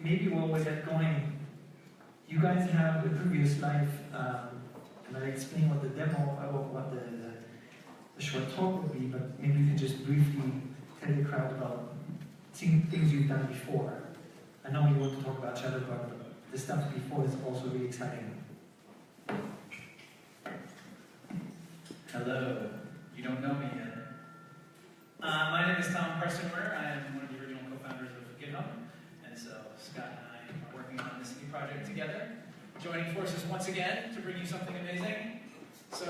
maybe while we get going, you guys have a previous life, and I explained what the demo, what the short talk would be, but maybe you can just briefly tell the crowd about things you've done before. I know you want to talk about Chatterbug, but the stuff before is also really exciting. Hello. You don't know me yet. My name is Tom Prestonware. I am one of the original co-founders of GitHub, and so Scott and I are working on this new project together, joining forces once again to bring you something amazing. So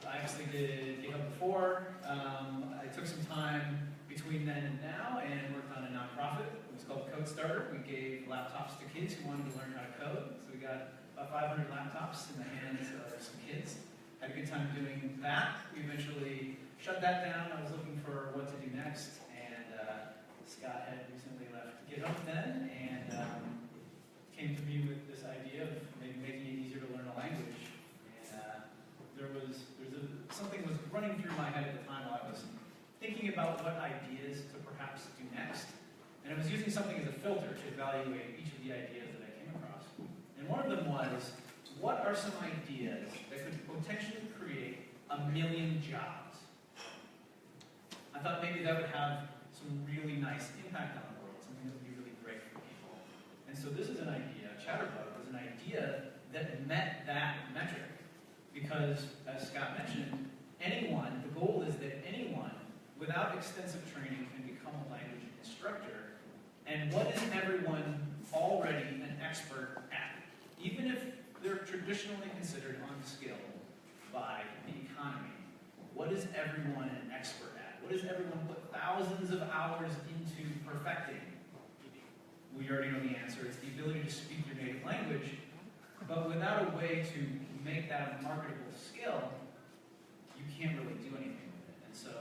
I obviously did GitHub before. I took some time between then and now and worked on a nonprofit. It was called Code Starter. We gave laptops to kids who wanted to learn how to code. So we got about 500 laptops in the hands of some kids. Had a good time doing that. We eventually shut that down. I was looking for what to do next, and Scott had recently left GitHub then, and came to me with this idea of maybe making it easier to learn a language. And something was running through my head at the time while I was thinking about what ideas to perhaps do next. And I was using something as a filter to evaluate each of the ideas that I came across. And one of them was, what are some ideas that could potentially create 1 million jobs? I thought maybe that would have some really nice impact on the world, something that would be really great for people. And so this is an idea, Chatterbug was an idea that met that metric. Because, as Scott mentioned, the goal is that anyone without extensive training can become a language instructor. And what is everyone already an expert at? Even if they're traditionally considered unskilled by the economy, what is everyone an expert at? What does everyone put thousands of hours into perfecting? We already know the answer. It's the ability to speak your native language, but without a way to make that a marketable skill, you can't really do anything with it. And so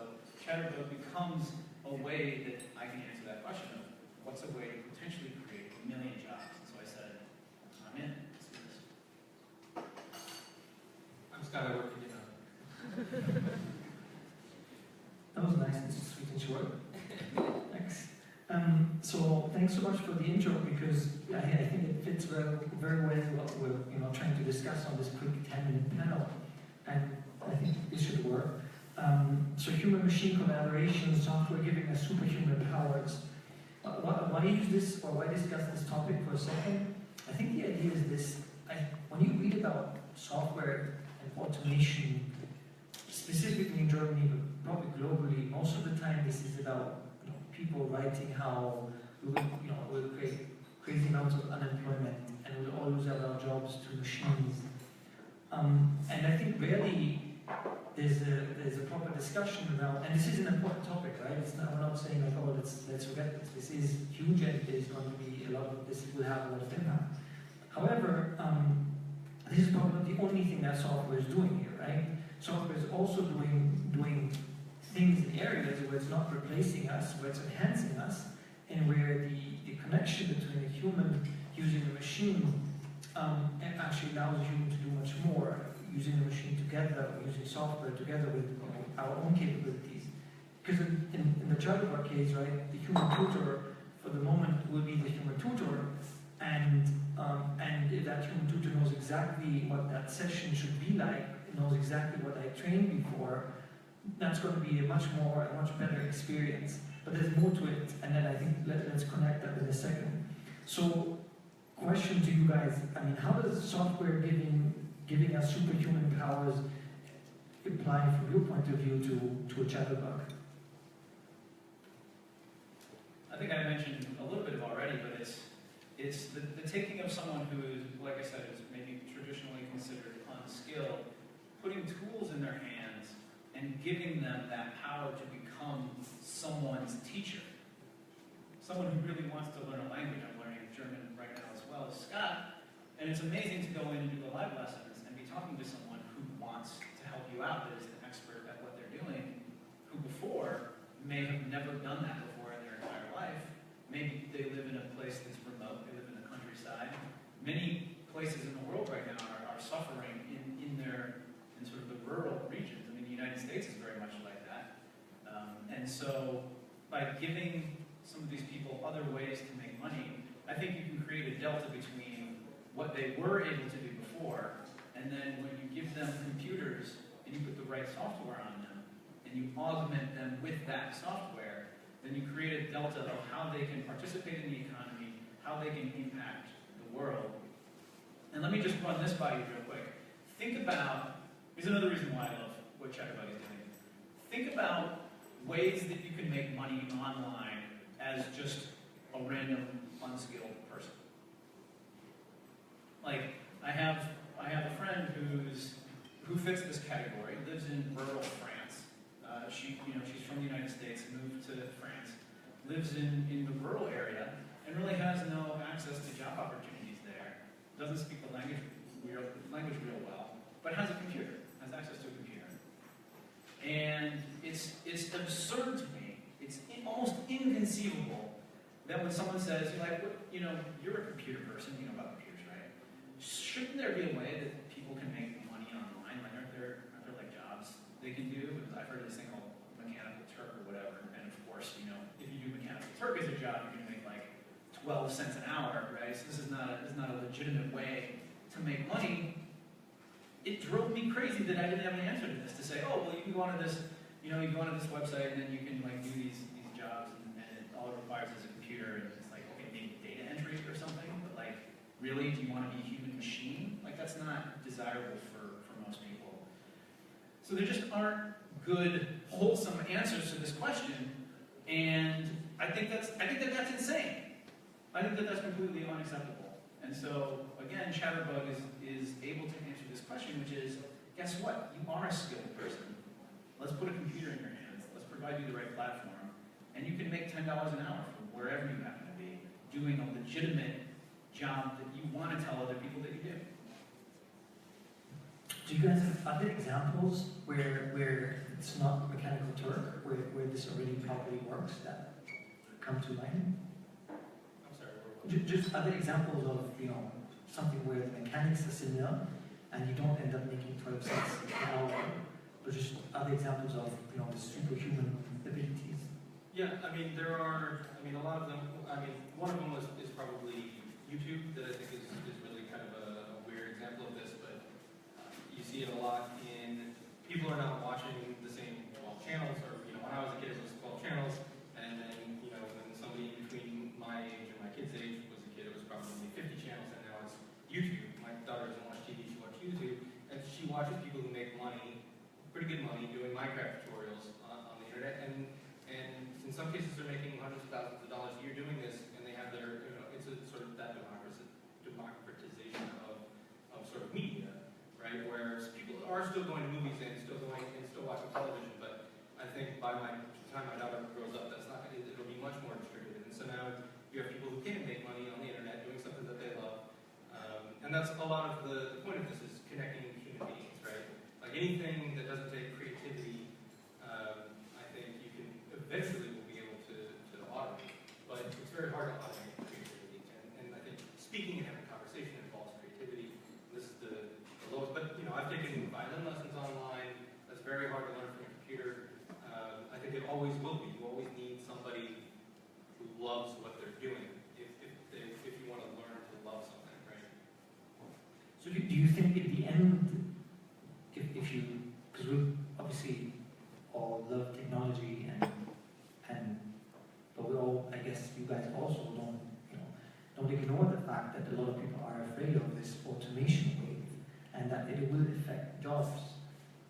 Chatterbug becomes a way that I can answer that question of what's a way to potentially create 1 million jobs. And so I said, I'm in. Let's do this. I'm Scott. I work at GitHub. That was nice and sweet and short. Thanks. So thanks so much for the intro, because I think it fits very well what we're trying to discuss on this quick 10-minute panel, and I think this should work. So human-machine collaboration, software giving us superhuman powers. Why use this, or why discuss this topic for a second? I think the idea is this: when you read about software and automation, specifically in Germany, but probably globally, most of the time this is about people writing how we'll create crazy amounts of unemployment and we'll all lose our jobs to machines. And I think rarely there's a proper discussion around, and this is an important topic, right? We're not saying like, oh, let's forget this. This is huge, and there's going to be a lot of this will have a lot of impact. However, this is probably not the only thing that software is doing here, right? Software is also doing things in areas where it's not replacing us, where it's enhancing us, and where the connection between a human using a machine actually allows a human to do much more, using the machine together, using software together with our own capabilities. Because in the Chatterbug case, right, the human tutor for the moment will be the human tutor, and if that human tutor knows exactly what that session should be like, knows exactly what I trained before, that's going to be a much better experience. But there's more to it, and then I think let's connect that in a second. So, question to you guys: I mean, how does software giving us superhuman powers apply, from your point of view, to a Chatterbug? I think I mentioned a little bit of already, but it's the taking of someone who is, like I said, is maybe traditionally considered unskilled, putting tools in their hands and giving them that power to become someone's teacher. Someone who really wants to learn a language. I'm learning German right now as well as Scott, and it's amazing to go in and do the live lessons and be talking to someone who wants to help you out, that is an expert at what they're doing, who before may have never done that before in their entire life. Maybe they live in a place that's remote, they live in the countryside. Many places in the world right now are suffering in sort of the rural regions. I mean, the United States is very much like that. And so by giving some of these people other ways to make money, I think you can create a delta between what they were able to do before, and then when you give them computers and you put the right software on them, and you augment them with that software, then you create a delta of how they can participate in the economy, how they can impact the world. And let me just run this by you real quick. Think about, here's another reason why I love what Chatterbug is doing. Think about ways that you can make money online as just a random, unskilled person. Like, I have a friend who fits this category, lives in rural France. She's from the United States, moved to France, lives in the rural area, and really has no access to job opportunities there. Doesn't speak the language real well, but has a computer, has access to a computer. And it's absurd to me. It's almost inconceivable that when someone says, you're a computer person, you know about computers, right? Shouldn't there be a way that people can make money online? Like, aren't there like jobs they can do? Because I've heard of this thing called Mechanical Turk or whatever. And of course, if you do Mechanical Turk as a job, you're going to make like 12 cents an hour, right? So this is not a legitimate way to make money. It drove me crazy that I didn't have an answer to this. To say, oh, well, you can go onto this, you go onto this website and then you can like do these jobs, and all it requires is a computer, and it's like, okay, maybe data entry or something, but like, really, do you want to be a human machine? Like, that's not desirable for most people. So there just aren't good, wholesome answers to this question, and I think that's insane. I think that that's completely unacceptable. And so, again, Chatterbug is able to answer this question, which is, guess what? You are a skilled person. Let's put a computer in your hands. Let's provide you the right platform. And you can make $10 an hour from wherever you happen to be, doing a legitimate job that you want to tell other people that you do. Do you guys have other examples where it's not Mechanical Turk, where this already properly works that come to mind? I'm sorry, Just other examples of, something where the mechanics are similar and you don't end up making 12 cents an hour, but just other examples of, the superhuman abilities. Yeah, there are, a lot of them, one of them is probably YouTube, that I think is really kind of a weird example of this, but you see it a lot in, people are now watching the same 12 channels, or, when I was a kid it was 12 channels, and then, when somebody between my age and my kid's age was a kid, it was probably 50 channels, and now it's YouTube. My daughter doesn't watch TV, she watches YouTube, and she watches people who make money, pretty good money, doing Minecraft tutorials on the internet, and in some cases they're making hundreds of thousands of dollars a year doing this, and they have their, it's a sort of that democratization of sort of media, right? Whereas people are still going to movies and still watching television, but I think by the time my daughter grows up, it'll be much more distributed. And so now you have people who can make money on the internet doing something that they love, and that's a lot of the point of this is connecting human beings, right? Like anything that doesn't take creativity, I think you can eventually will be able to automate, but it's very hard to automate creativity. And I think speaking and having conversation involves creativity. This is the lowest, but I've taken violin lessons online. That's very hard to learn from a computer. I think it always will be. You always need somebody who loves what they're doing if you want to learn to love something, right? So do you think in the end, if you, because we obviously all love technology but we all, I guess you guys also don't ignore the fact that a lot of people are afraid of this automation wave and that it will affect jobs.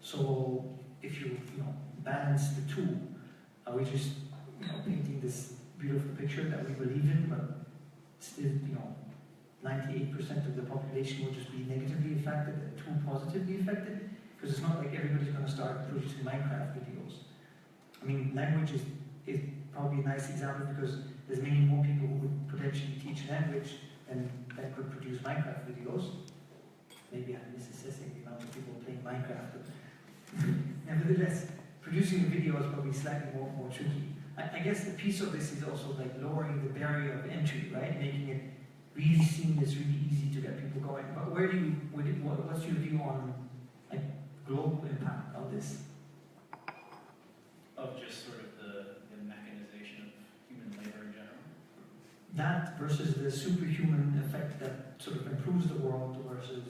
So if you balance the two, are we just painting this beautiful picture that we believe in, but still 98% of the population will just be negatively affected and 2 positively affected? Because it's not like everybody's going to start producing Minecraft videos. Language is probably a nice example because there's many more people who would potentially teach language and that could produce Minecraft videos. Maybe I'm misassessing the amount of people playing Minecraft, but nevertheless, producing a video is probably slightly more tricky. I guess a piece of this is also like lowering the barrier of entry, right? Making it really seamless, really easy to get people going. But what's your view on like global impact of this? Of just sort of the mechanization of human labor in general? that versus the superhuman effect that sort of improves the world versus,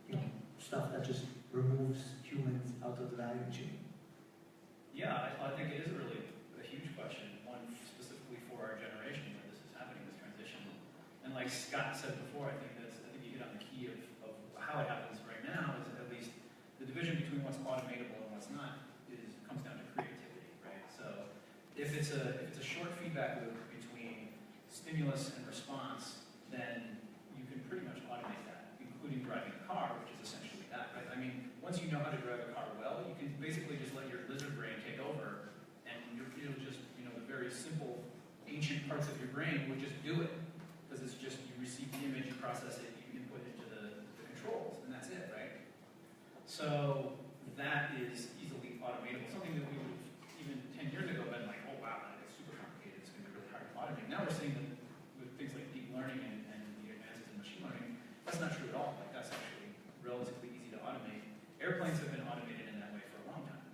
you know, stuff that just removes humans out of the value chain? Yeah, I think it is really a huge question, one specifically for our generation where this is happening, this transition. And like Scott said before, I think you hit on the key of how it happens right now is at least the division between what's automatable and what's not comes down to creativity, right? So if it's a short feedback loop between stimulus and response, then you can pretty much automate that, including driving a car, which is essentially that, right? I mean, once you know how to drive a car well, you can basically just let your lizard brain take over, and it'll just, you know, the very simple, ancient parts of your brain would just do it, because it's just, you receive the image, you process it, you input it into the controls, and that's it, right? So that is easily automatable, something that we would have, even 10 years ago, been like, oh wow, that's super complicated, it's going to be really hard to automate. Now we're seeing that with things like deep learning and the advances in machine learning, that's not true at all. Like, that's actually relatively easy to automate. Airplanes have been automated in that way for a long time.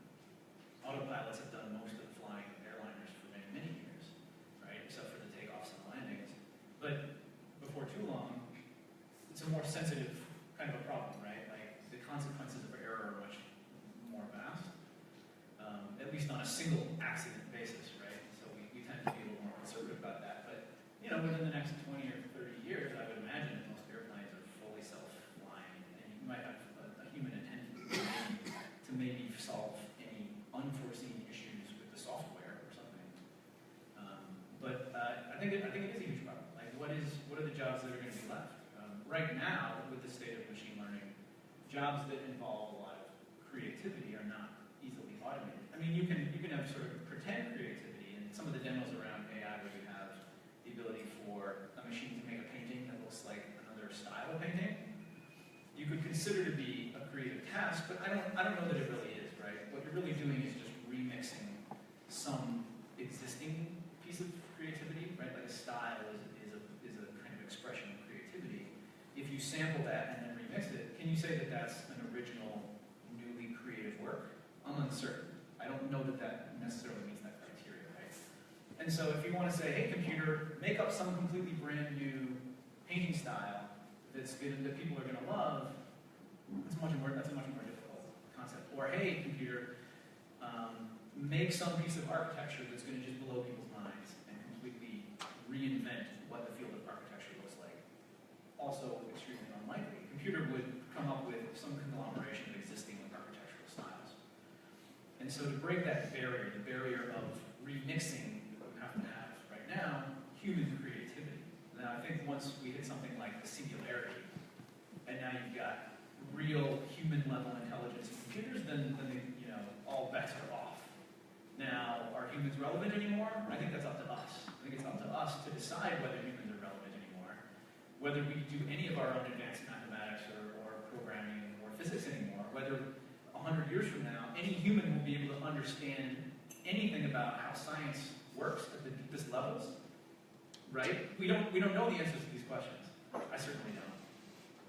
Autopilots have done most of the flying of airliners for many, many years, right? Except for the takeoffs and landings. But before too long, it's a more sensitive kind of a problem, right? Like, the consequences of error are much more vast, at least on a single accident basis, right? So we tend to be a little more conservative about that. But, you know, within the next 20 or 30 years, I would imagine that most airplanes are fully self-flying, and you might have a human attendant to maybe solve any unforeseen issues with the software or something. But I think it is a huge problem. Like, what are the jobs that are going to be left? Right now, with the state of machine learning, jobs that involve a lot of creativity are not easily automated. I mean, you can have sort of pretend creativity, and some of the demos around AI where you have the ability for a machine to make a painting that looks like another style of painting, you could consider to be a creative task, but I don't know that it really is, right? What you're really doing is just remixing some existing piece of creativity, right? Like a style is a kind of expression of creativity. If you sample that and then remix it, can you say that that's an original, newly creative work? I'm uncertain. I don't know that that necessarily meets that criteria, right? And so if you want to say, hey, computer, make up some completely brand new painting style that people are going to love, that's a much more difficult concept. Or, hey, computer, make some piece of architecture that's going to just blow people's minds and completely reinvent what the field of architecture looks like. Also extremely unlikely. Computer would come up with some conglomeration of existing architectural styles. And so to break that barrier, the barrier of remixing that we have to have right now, human creativity. Now I think once we hit something like the singularity, and now you've got real human level intelligence in computers, then all bets are off. Now, are humans relevant anymore? I think that's up to us. I think it's up to us to decide whether humans are relevant anymore, whether we do any of our own advanced mathematics or programming or physics anymore, whether 100 years from now, any human will be able to understand anything about how science works at the deepest levels, right? We don't know the answers to these questions. I certainly don't.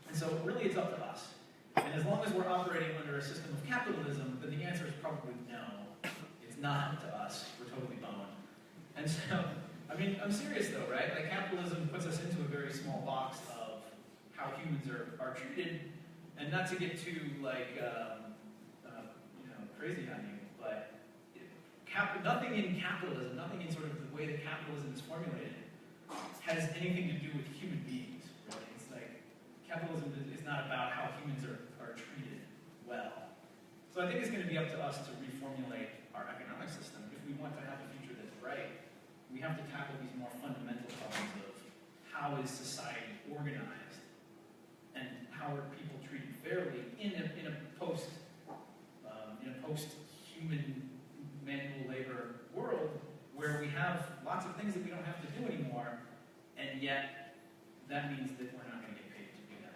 And so really it's up to us. And as long as we're operating under a system of capitalism, then the answer is probably no. It's not up to us. We're totally boned. And so, I mean, I'm serious though, right? Like, capitalism puts us into a very small box of how humans are treated, and not to get too, like, crazy on you, but nothing in capitalism, nothing in sort of the way that capitalism is formulated has anything to do with human beings, really. It's like, capitalism is not about how humans are treated well. So I think it's going to be up to us to reformulate our economic system. If we want to have a future that's bright, we have to tackle these more fundamental problems of how is society organized, and how are people treated fairly in a post-human manual labor world where we have lots of things that we don't have to do anymore, and yet that means that we're not going to get paid to do that.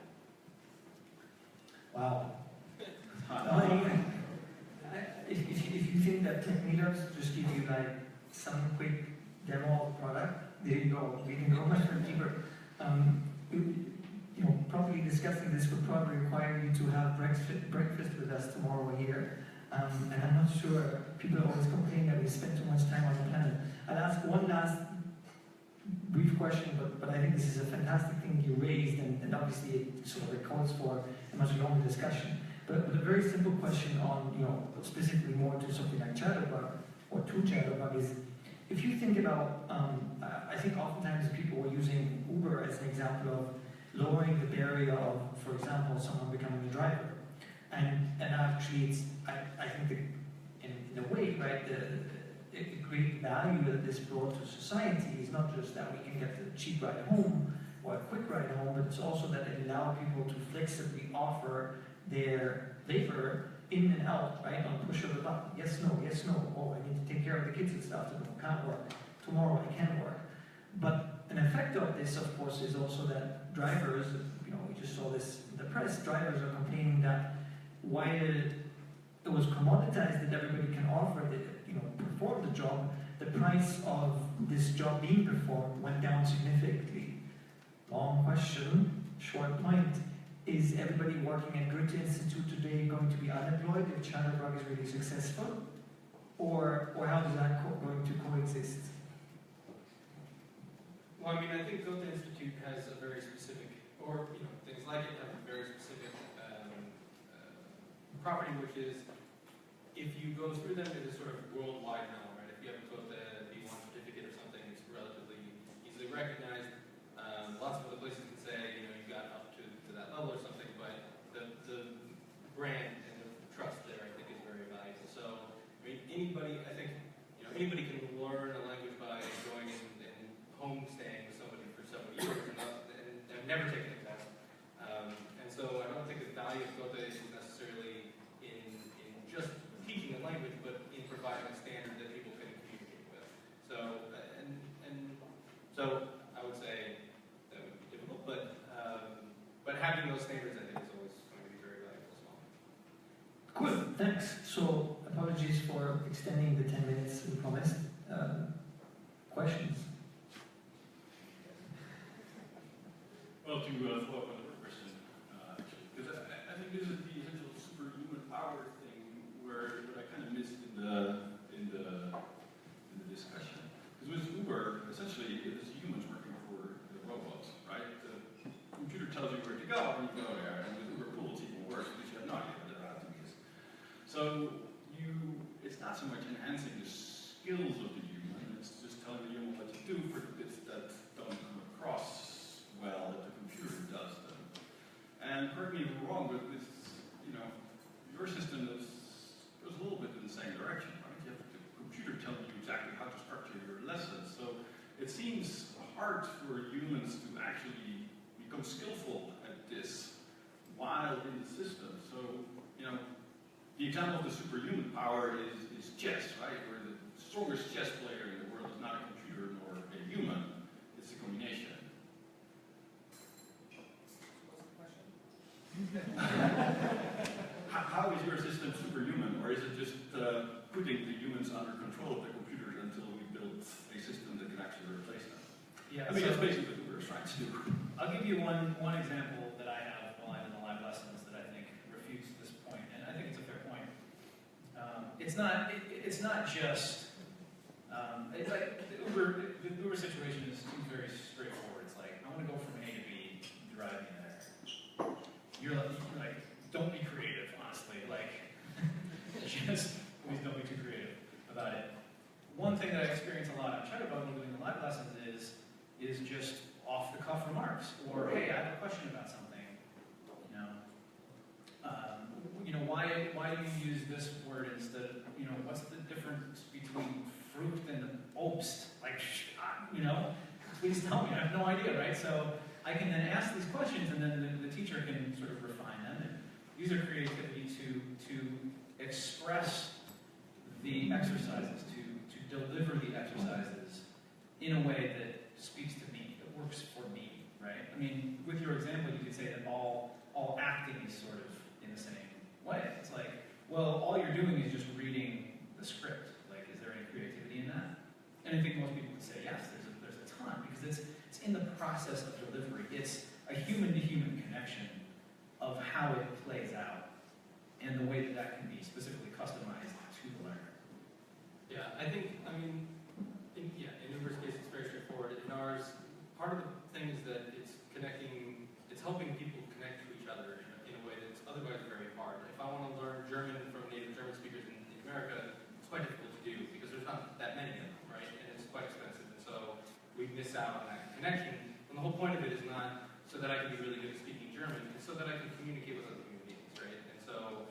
Wow. If you think that tech meetups just give you like some quick demo of product, there you go. We can go much more deeper. Probably discussing this would probably require you to have breakfast with us tomorrow here. And I'm not sure, people always complain that we spend too much time on the planet. I'll ask one last brief question, but I think this is a fantastic thing you raised, and obviously it sort of calls for a much longer discussion. But a very simple question on, specifically more to something like Chatterbug, or to Chatterbug, is if you think about, I think oftentimes people are using Uber as an example of lowering the barrier of, for example, someone becoming a driver. And actually, I think in a way, right, the great value that this brought to society is not just that we can get the cheap ride home or a quick ride home, but it's also that it allowed people to flexibly offer their labor in and out, right, on push of a button. Yes, no, yes, no. Oh, I need to take care of the kids this afternoon. Can't work. Tomorrow I can work. But an effect of this, of course, is also that drivers, we just saw this in the press, drivers are complaining that while it was commoditized that everybody can offer, perform the job, the price of this job being performed went down significantly. Long question, short point. Is everybody working at Goethe Institute today going to be unemployed if Chatterbug is really successful? Or how is that going to coexist? Well, I mean, I think Goethe Institute has a very specific, or things like it have a very specific property, which is if you go through them, it is sort of worldwide now, right? If you have a Goethe B1 certificate or something, it's relatively easily recognized. Lots of other places can say, you got up to that level or something, but the brand and the trust there, I think, is very valuable. So, I mean, anybody can learn a language by going and homestaying with somebody for several years and never taken a test. And so I don't think the value of Goethe is necessarily in just teaching a language, but in providing a standard that people can communicate with. So, so I would say that would be difficult, but having those standards, I think, is always going to be very valuable as well. Cool, thanks. So, apologies for extending the 10 minutes we promised. Questions? Well, to follow up on the first question, because I think this is the essential superhuman power thing where what I kind of missed in the discussion. Because with Uber, essentially, it is humans working for the robots, right? The computer tells you where to go, and you go there. And with Uber Pool, it's even worse because you have no idea what the routing is. So it's not so much enhancing the skills of the human; it's just telling the human what to do for the bits that don't come across well that the computer does them. And correct me if I'm wrong, but this, your system goes a little bit in the same direction, right? You have the computer telling you exactly how to structure your lessons. So it seems hard for humans to actually become skillful at this while in the system. So, the example of the superhuman power is chess, right? Where the strongest chess player in the world is not a computer nor a human, it's a combination. How is your system superhuman, or is it just putting the humans under control of the computers until we build a system that can actually replace them? Yeah, I mean, that's basically what Uber is trying to do. I'll give you one example that I have while I'm in the live lessons that I think refutes this point, and I think it's a fair point. It's not just it's like the Uber situation is very straightforward. It's like, I want to go from A to B, drive me there. You're like, don't be creative, honestly. Like, just please don't be too creative about it. One thing that I experience a lot on Chatterbug when doing the live lessons is just off-the-cuff remarks, or hey, I have a question about something. Why do you use this word instead of, what's the difference between fruit and Obst? Like, please tell me. I have no idea, right? So I can then ask these questions, and then the teacher can sort of refine them and use their creativity to express the exercises, to deliver the exercises in a way that speaks to me, that works for me, right? I mean, with your example, you could say that all acting is sort of in the same way. It's like, well, all you're doing is just reading the script. Like, is there any creativity in that? And I think most people would say yes, there's a ton, because it's in the process of delivery. It's a human-to-human connection of how it plays out and the way that can be specifically customized to the learner. Yeah, I think, in Uber's case, it's very straightforward. In ours, out and that connection. And the whole point of it is not so that I can be really good at speaking German, it's so that I can communicate with other human beings, right? And so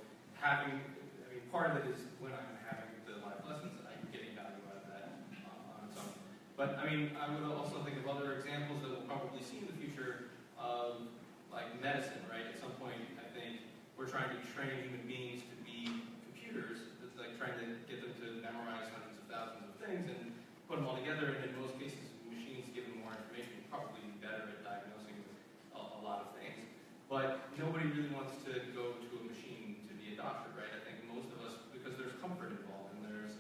part of it is when I'm having the live lessons, I'm getting value out of that on its own. But I would also think of other examples that we'll probably see in the future of like medicine, right? At some point, I think we're trying to train human beings to be computers. It's like trying to get them to memorize hundreds of thousands of things and put them all together. And in most cases, machines give them more information, probably better at diagnosing a lot of things. But nobody really wants to go to a machine to be a doctor, right? I think most of us, because there's comfort involved and there's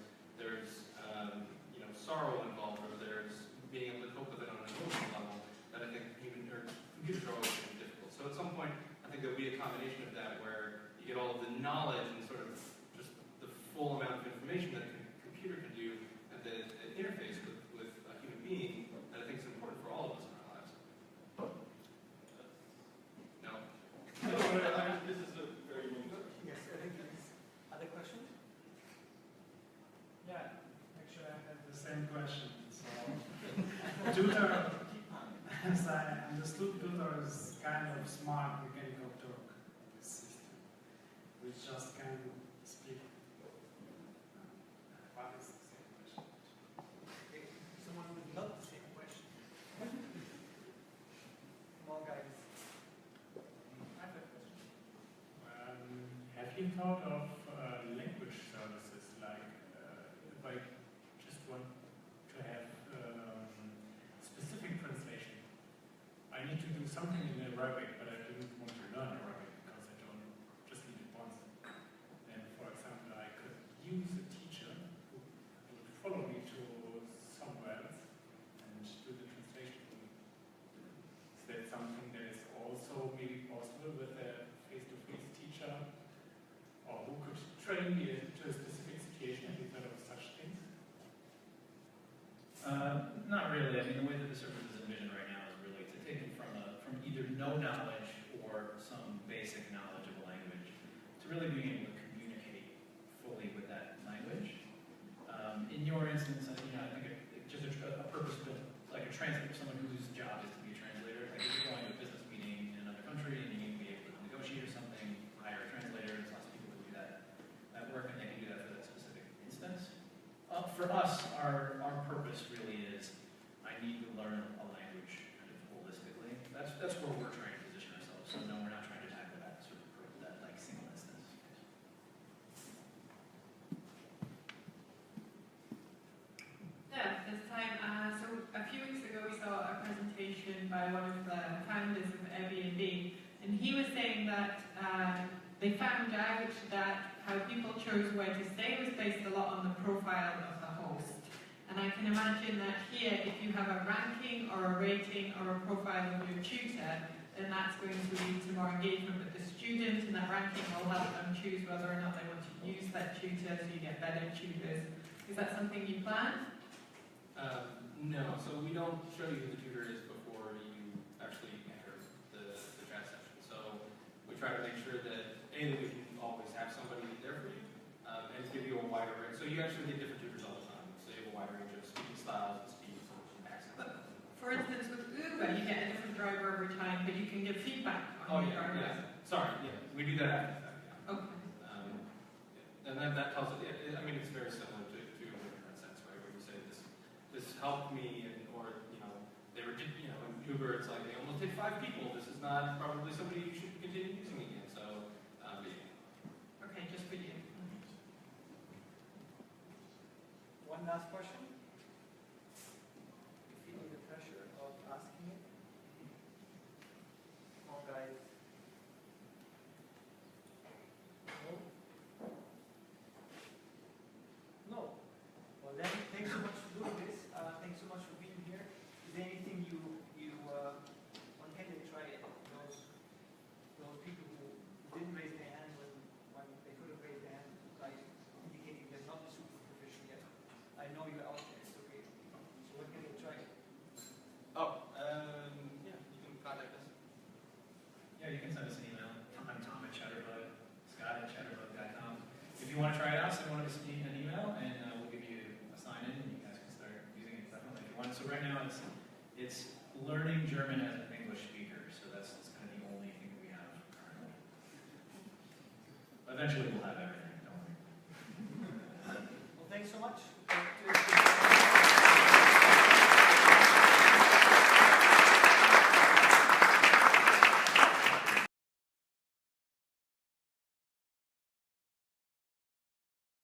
sorrow involved, or there's being able to cope with it on an emotional level, that I think computers are always going to be difficult. So at some point, I think there'll be a combination of that where you get all of the knowledge and sort of just the full amount of information that a computer can do at the interface with a human being that I think is important for all of us in our lives. No? This is a very Yes, I think there's other questions? Yeah, actually I have the same question. So, Tutor, as I understood, Tutor is kind of smart mechanical Turk system, which just can speak. What is the same question? Okay, someone would love the same question. Come on, guys. I have a question. Have you thought of language services, like if I just want to have specific translation? I need to do something in Arabic, but I didn't want to learn Arabic because I don't just need it once. And for example, I could use a teacher who would follow me to somewhere else and do the translation for me. Is that something that is also maybe possible with a face-to-face teacher? Or who could train me to a specific situation? Have you thought of such things? Not really. I mean, the way that the service is envisioned right now is really to take them from either no knowledge or some basic knowledge of a language to really being able to communicate fully with that language. In your instance, I think just a purpose-built, like a translator, someone whose job is to be a translator. Like if you're going to a business meeting in another country and you need to be able to negotiate or something, hire a translator. There's lots of people who do that work, and they can do that for that specific instance. For us, our purpose really is, I need to learn a language kind of holistically. That's where we're trying to position ourselves. So no, we're not trying to tackle that sort of that like single instance. Yeah, this time. So a few weeks ago, we saw a presentation by one of the founders of Airbnb, and he was saying that they found out that how people chose where to stay was based a lot on the profile of the host. And I can imagine that here, if you have a ranking or a rating or a profile of your tutor, then that's going to lead to more engagement with the student, and that ranking will help them choose whether or not they want to use that tutor, so you get better tutors. Is that something you plan? No, so we don't show you who the tutor is before you actually enter the chat session. So we try to make sure that, A, that we can always have somebody there for you, and give you a wider range. So you actually get different tutors all the time. So you have a wide range of speaking styles and speeds and accents. For instance, with Uber, you get a different driver every time, but you can give feedback on your driver. Yeah. Sorry, yeah, we do that after the fact, yeah. Okay. And then that tells it, it's very similar to Uber in that sense, right? Where you say this helped me, or they were, in Uber, it's like they almost hit 5 people. This is not probably somebody you should continue using again. So, yeah. Okay, just for you. One last question? Feeling the pressure of asking it? Come on, guys. No? No. Well, then, thanks so much for doing this. Thanks so much for being here. Is there anything you on hand they try it? Those people who didn't raise their hand when they could have raised their hand, like indicating they're not super proficient yet. I know you're out there, it's okay. So what can they try? Yeah, you can contact us. Yeah, you can send us an email. I'm Tom at Chatterbug, Scott at Chatterbug.com. If you want to try it out, send one of us an email, and we'll give you a sign-in, and you guys can start using it definitely if you want. So right now, It's learning German as an English speaker, so that's kind of the only thing we have currently. Eventually we'll have